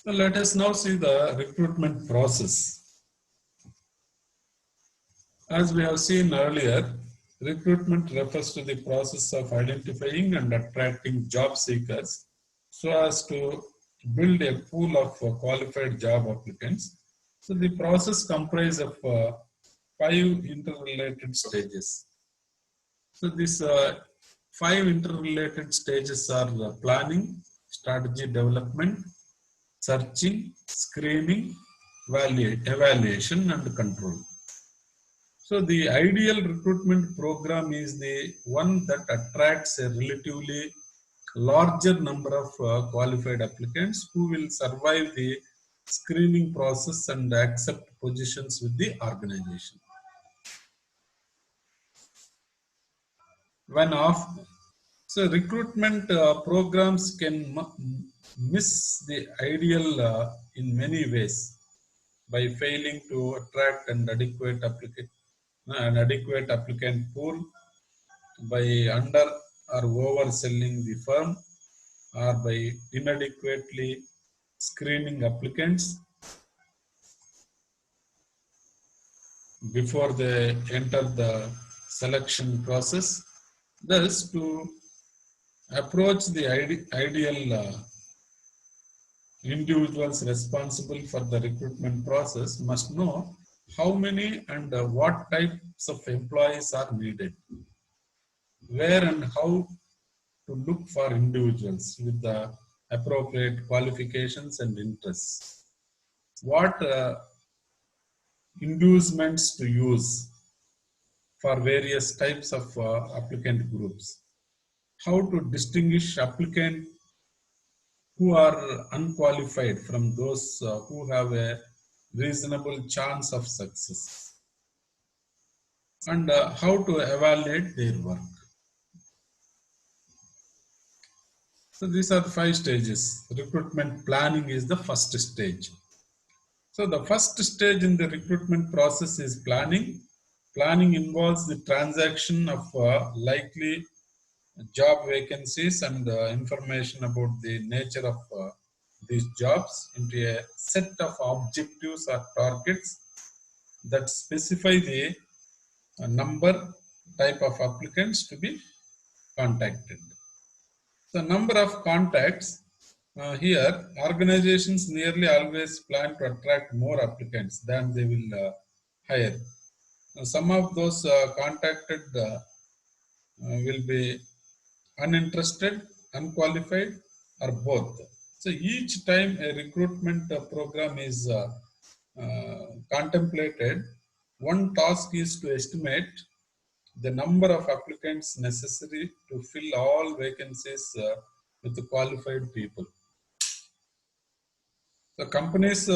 So let us now see the recruitment process. As we have seen earlier, recruitment refers to the process of identifying and attracting job seekers so as to build a pool of qualified job applicants. So the process comprises of five interrelated stages. So these five interrelated stages are planning, strategy development, searching, screening, evaluation, and control. So the ideal recruitment program is the one that attracts a relatively larger number of qualified applicants who will survive the screening process and accept positions with the organization. When off, so recruitment programs can miss the ideal in many ways by failing to attract an adequate applicant pool, by under or overselling the firm, or by inadequately screening applicants before they enter the selection process. Thus, to approach the ideal individuals responsible for the recruitment process must know how many and what types of employees are needed, where and how to look for individuals with the appropriate qualifications and interests, what inducements to use for various types of applicant groups, how to distinguish applicants who are unqualified from those who have a reasonable chance of success, and how to evaluate their work. So these are the five stages. Recruitment planning is the first stage. So the first stage in the recruitment process is planning. Planning involves the transaction of likely job vacancies and information about the nature of these jobs into a set of objectives or targets that specify the number type of applicants to be contacted. The number of contacts, here organizations nearly always plan to attract more applicants than they will hire. Some of those contacted will be uninterested, unqualified, or both. So each time a recruitment program is contemplated, one task is to estimate the number of applicants necessary to fill all vacancies with qualified people. The companies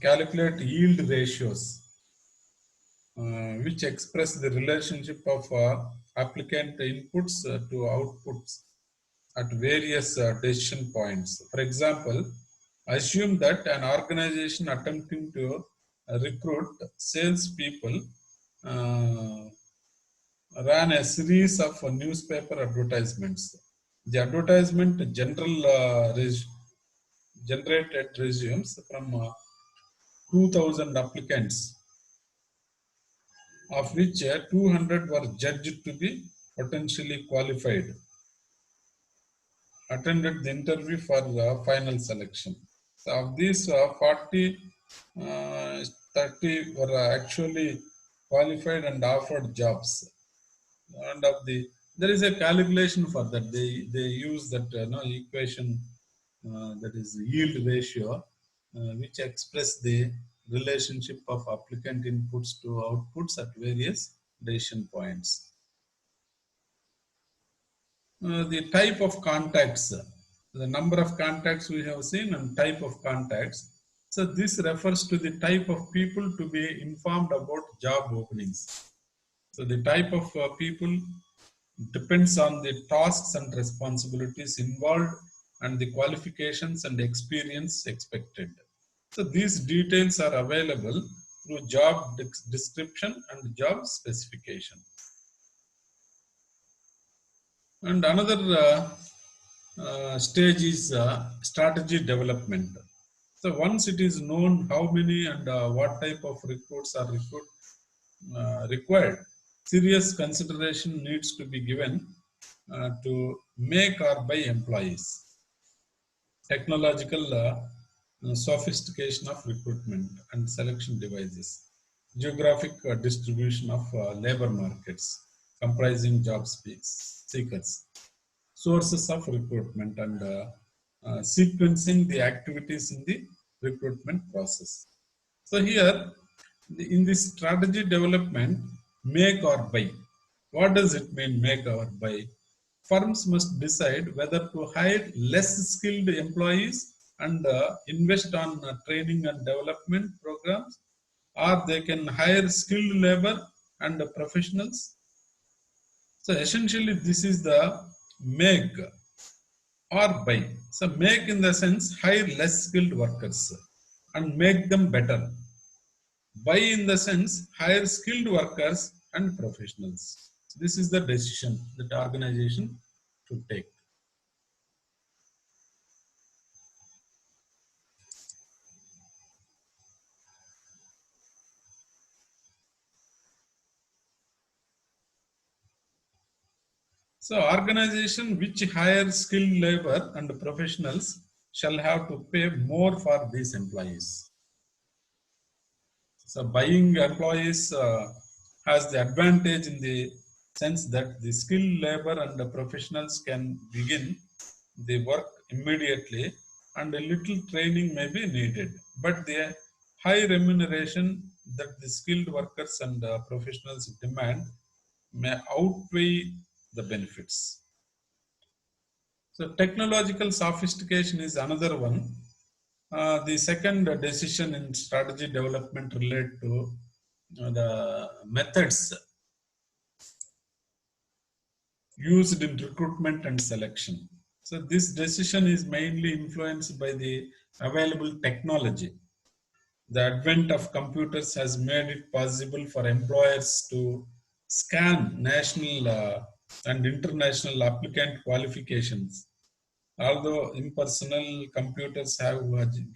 calculate yield ratios, which express the relationship of applicant inputs to outputs at various decision points. For example, assume that an organization attempting to recruit salespeople uh, ran a series of newspaper advertisements. The advertisement generated resumes from 2,000 applicants, of which 200 were judged to be potentially qualified, attended the interview for the final selection. So of these 40, 30 were actually qualified and offered jobs. And of the there is a calculation for that. They use that equation that is yield ratio, which express the relationship of applicant inputs to outputs at various decision points. The type of contacts, the number of contacts we have seen and type of contacts. So this refers to the type of people to be informed about job openings. So the type of people depends on the tasks and responsibilities involved and the qualifications and experience expected. So these details are available through job description and job specification. And another stage is strategy development. So once it is known how many and what type of recruits are required, serious consideration needs to be given to make or buy employees. Technological sophistication of recruitment and selection devices, geographic distribution of labor markets comprising job seekers, sources of recruitment, and sequencing the activities in the recruitment process. So here, in this strategy development, make or buy. What does it mean, make or buy? Firms must decide whether to hire less skilled employees and invest on training and development programs, or they can hire skilled labor and professionals. So essentially, this is the make or buy. So make in the sense hire less skilled workers and make them better. Buy in the sense hire skilled workers and professionals. This is the decision that organization should take. So organization which hire skilled labor and professionals shall have to pay more for these employees. So buying employees has the advantage in the sense that the skilled labor and the professionals can begin the work immediately and a little training may be needed. But the high remuneration that the skilled workers and professionals demand may outweigh the benefits. So technological sophistication is another one. The second decision in strategy development relate to the methods used in recruitment and selection. So this decision is mainly influenced by the available technology. The advent of computers has made it possible for employers to scan national and international applicant qualifications. Although impersonal computers have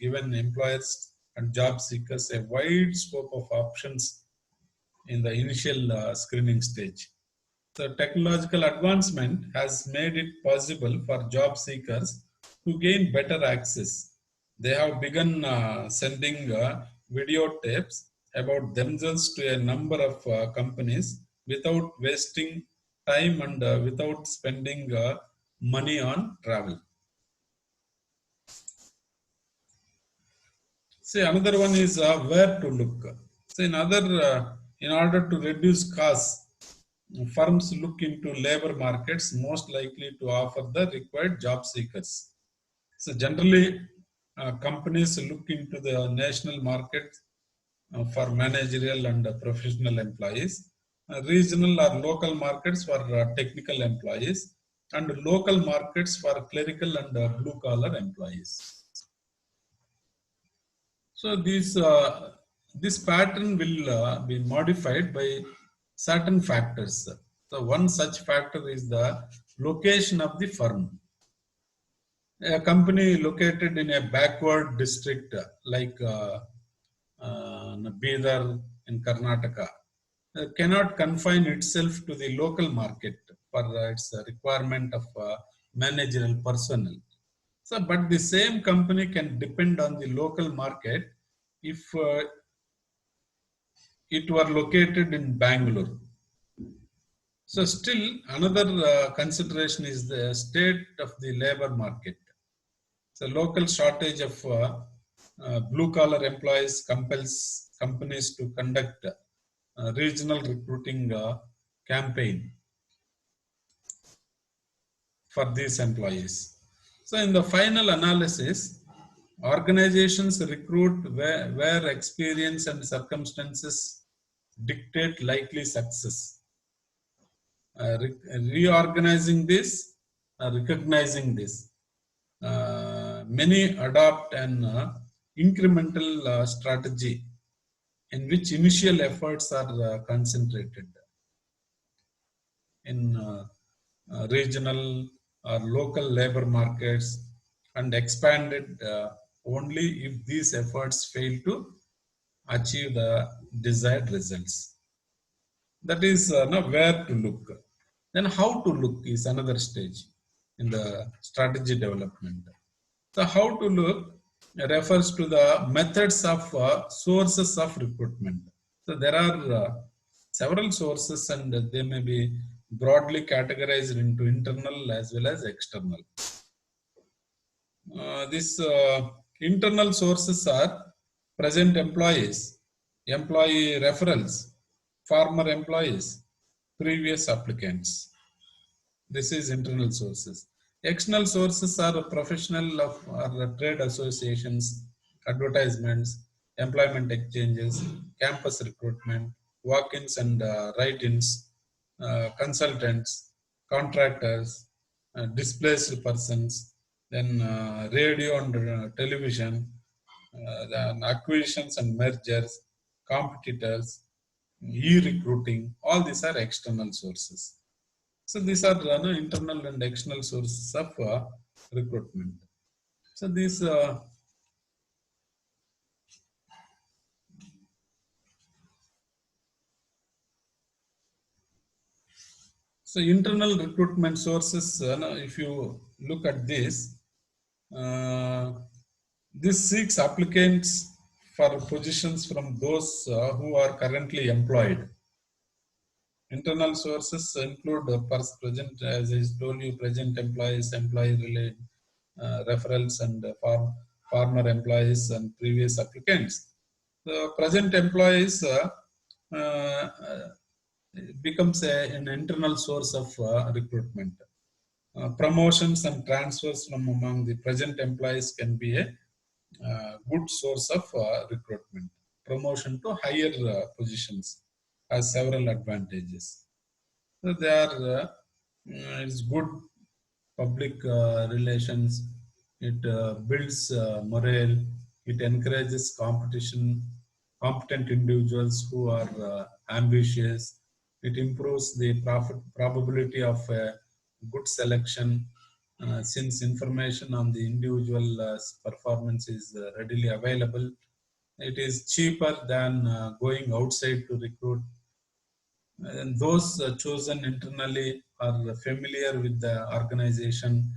given employers and job seekers a wide scope of options in the initial screening stage. So technological advancement has made it possible for job seekers to gain better access. They have begun sending video tapes about themselves to a number of companies without wasting time and without spending money on travel. See, another one is where to look. So, in order to reduce costs, firms look into labor markets most likely to offer the required job seekers. So, generally, companies look into the national market for managerial and professional employees, regional or local markets for technical employees, and local markets for clerical and blue collar employees. So this pattern will be modified by certain factors. So one such factor is the location of the firm. A company located in a backward district like Bidar in Karnataka cannot confine itself to the local market for its requirement of managerial personnel. So, but the same company can depend on the local market if it were located in Bangalore. So still another consideration is the state of the labor market. So local shortage of blue collar employees compels companies to conduct regional recruiting campaign for these employees. So in the final analysis, organizations recruit where experience and circumstances dictate likely success. Reorganizing this, recognizing this. Many adopt an incremental strategy in which initial efforts are concentrated in regional or local labor markets and expanded only if these efforts fail to achieve the desired results. That is where to look. Then how to look is another stage in the strategy development. So how to look refers to the methods of sources of recruitment. So there are several sources and they may be broadly categorized into internal as well as external. These internal sources are present employees, employee referrals, former employees, previous applicants. This is internal sources. External sources are professional of or trade associations, advertisements, employment exchanges, campus recruitment, walk-ins and write-ins, consultants, contractors, displaced persons, then radio and television, then acquisitions and mergers, competitors, e-recruiting, all these are external sources. So these are internal and external sources of recruitment. So these internal recruitment sources. If you look at this seeks applicants for positions from those who are currently employed. Internal sources include present, as I told you, present employees, employee related referrals, and former employees and previous applicants. The present employees uh, becomes an internal source of recruitment. Promotions and transfers from among the present employees can be a good source of recruitment. Promotion to higher positions has several advantages. So they are it's good public relations. It builds morale. It encourages competition, competent individuals who are ambitious. It improves the probability of good selection since information on the individual performance is readily available. It is cheaper than going outside to recruit, and those chosen internally are familiar with the organization,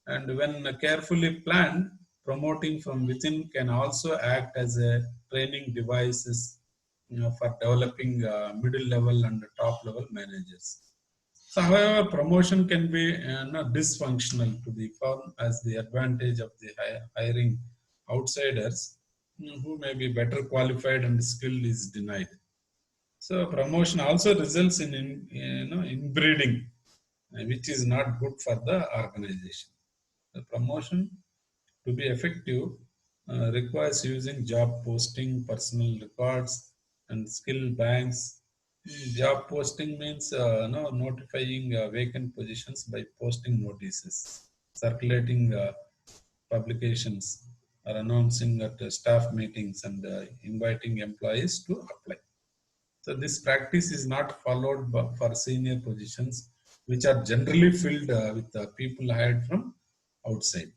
and when carefully planned, promoting from within can also act as a training devices for developing middle level and top level managers. So however, promotion can be dysfunctional to the firm as the advantage of the hiring outsiders who may be better qualified and skilled is denied. So promotion also results in inbreeding, which is not good for the organization. The promotion to be effective requires using job posting, personal records, and skill banks. Job posting means notifying vacant positions by posting notices, circulating publications, or announcing at staff meetings and inviting employees to apply. So this practice is not followed for senior positions, which are generally filled with people hired from outside.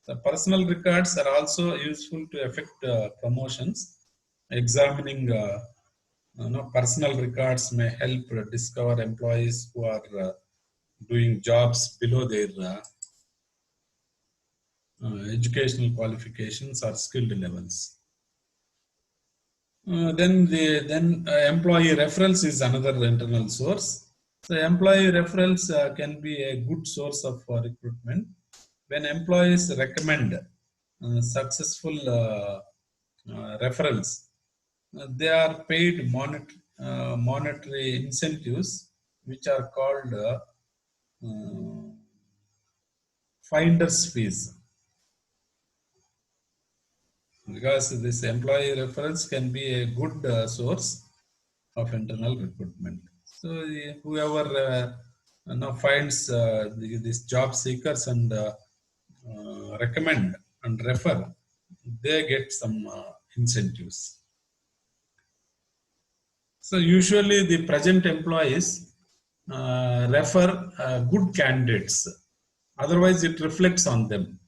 The personal records are also useful to effect promotions. Examining personal records may help discover employees who are doing jobs below their educational qualifications or skilled levels. Then employee referrals is another internal source. So employee referrals can be a good source of recruitment. When employees recommend successful referrals, they are paid monetary incentives, which are called finder's fees. Because this employee referrals can be a good source of internal recruitment. So whoever finds these job seekers and recommend and refer, they get some incentives. So usually the present employees refer good candidates. Otherwise, it reflects on them.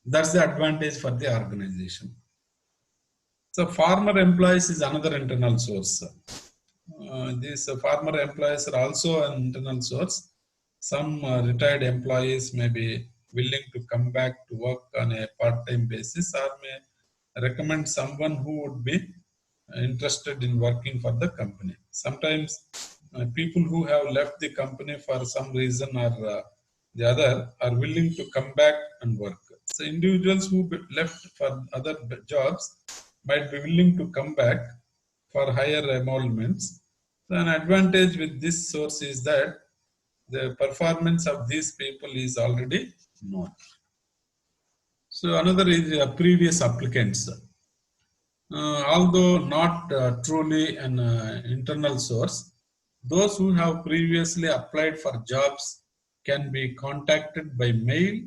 That's the advantage for the organization. So farmer employees is another internal source. These farmer employees are also an internal source. Some retired employees may be willing to come back to work on a part-time basis or may recommend someone who would be interested in working for the company. Sometimes people who have left the company for some reason or the other are willing to come back and work. So individuals who left for other jobs might be willing to come back for higher emoluments. So an advantage with this source is that the performance of these people is already known. So another is previous applicants. Although not truly an internal source, those who have previously applied for jobs can be contacted by mail,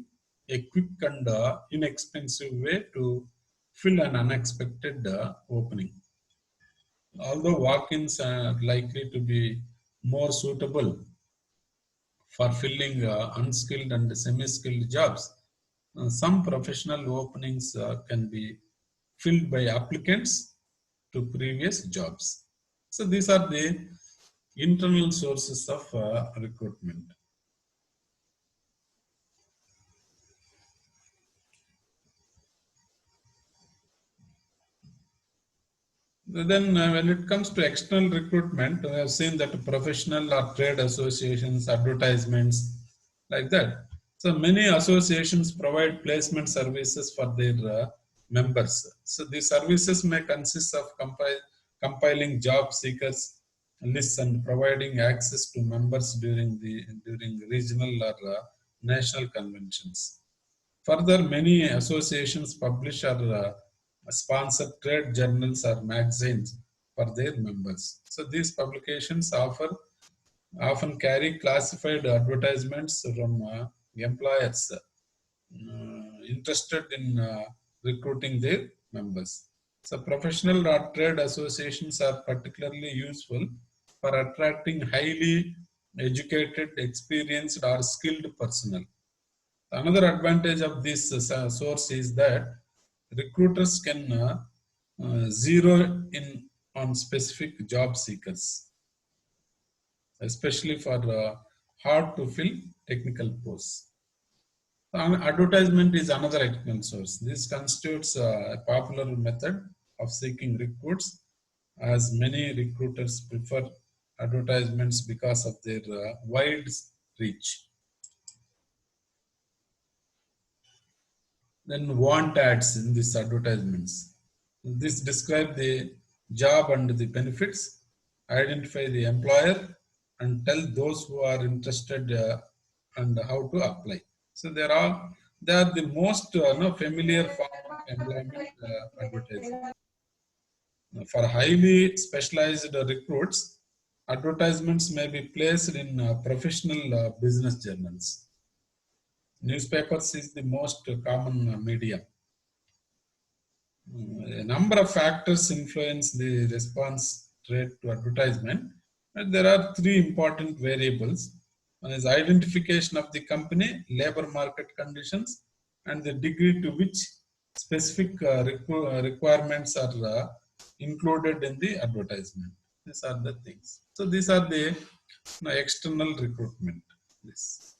a quick and inexpensive way to fill an unexpected opening. Although walk-ins are likely to be more suitable for filling unskilled and semi-skilled jobs, some professional openings can be filled by applicants to previous jobs. So these are the internal sources of recruitment. Then when it comes to external recruitment, we have seen that professional or trade associations, advertisements, like that. So many associations provide placement services for their members. So these services may consist of compiling job seekers lists and providing access to members during regional or national conventions. Further, many associations publish or sponsor trade journals or magazines for their members. So these publications often carry classified advertisements from employers interested in recruiting their members. So professional or trade associations are particularly useful for attracting highly educated, experienced or skilled personnel. Another advantage of this source is that recruiters can zero in on specific job seekers, especially for hard to fill technical posts. Advertisement is another external source. This constitutes a popular method of seeking recruits, as many recruiters prefer advertisements because of their wide reach. Then want ads in these advertisements. This describe the job and the benefits, identify the employer, and tell those who are interested and how to apply. So they are the most familiar form of employment advertising. For highly specialized recruits, advertisements may be placed in professional business journals. Newspapers is the most common medium. A number of factors influence the response rate to advertisement. And there are three important variables. One is identification of the company, labor market conditions, and the degree to which specific requirements are included in the advertisement. These are the things. So these are the external recruitment. Yes.